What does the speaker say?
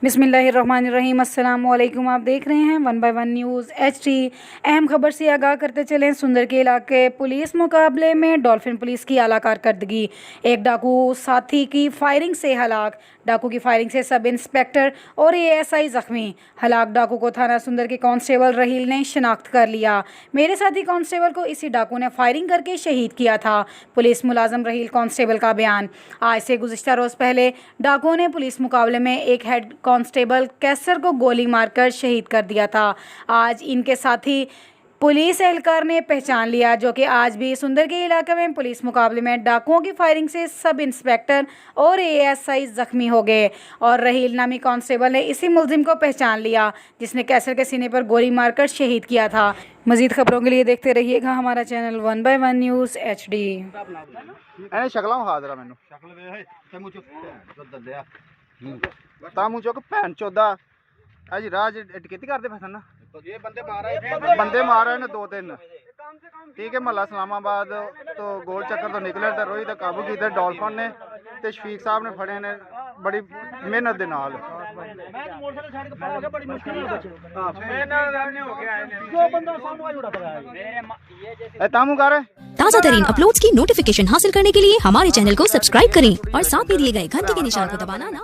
बिस्मिल्लाहिर्रहमानिर्रहीम। अस्सलाम वालेकुम। आप देख रहे हैं 1 बाय 1 न्यूज़ HD। अहम खबर से आगाह करते चलें। सुंदर के इलाके पुलिस मुकाबले में डॉल्फिन पुलिस की आला कारकर्दगी। एक डाकू साथी की फायरिंग से हलाक। डाकू की फायरिंग से सब इंस्पेक्टर और ASI जख्मी। हलाक डाकू को थाना सुंदर के कांस्टेबल रहील ने शिनाख्त कर लिया। मेरे साथी कांस्टेबल को इसी डाकू ने फायरिंग करके शहीद किया था। पुलिस मुलाजम रहील कांस्टेबल का बयान। आज से गुज़िश्ता रोज़ पहले डाकुओं ने पुलिस मुकाबले में एक हेड कांस्टेबल कैसर को गोली मारकर शहीद कर दिया था। आज इनके साथी पुलिस एहलकार ने पहचान लिया, जो कि आज भी सुंदर के इलाके में पुलिस मुकाबले में डाकुओं की फायरिंग से सब इंस्पेक्टर और ASI जख्मी हो गए। और रहील नामी कांस्टेबल ने इसी मुलजिम को पहचान लिया जिसने कैसर के सीने पर गोली मारकर शहीद किया था। मजीद खबरों के लिए देखते रहिएगा हमारा चैनल 1 बाय 1 न्यूज़ HD। तामू चौक भैन चौदा जी राज टिकती करते फिर ना ये बंदे मार रहे ने 2-3 ठीक है। महला इस्लामाबाद तो गोल चक्कर तो निकले तो रोही तो काबू किया डॉल्फिन ने तो शफीक साहब ने फड़े ने बड़ी मेहनत के नाल। तामू कर ताज़ा तरीन अपलोड्स की नोटिफिकेशन हासिल करने के लिए हमारे चैनल को सब्सक्राइब करें और साथ में दिए गए घंटी के निशान को दबाना ना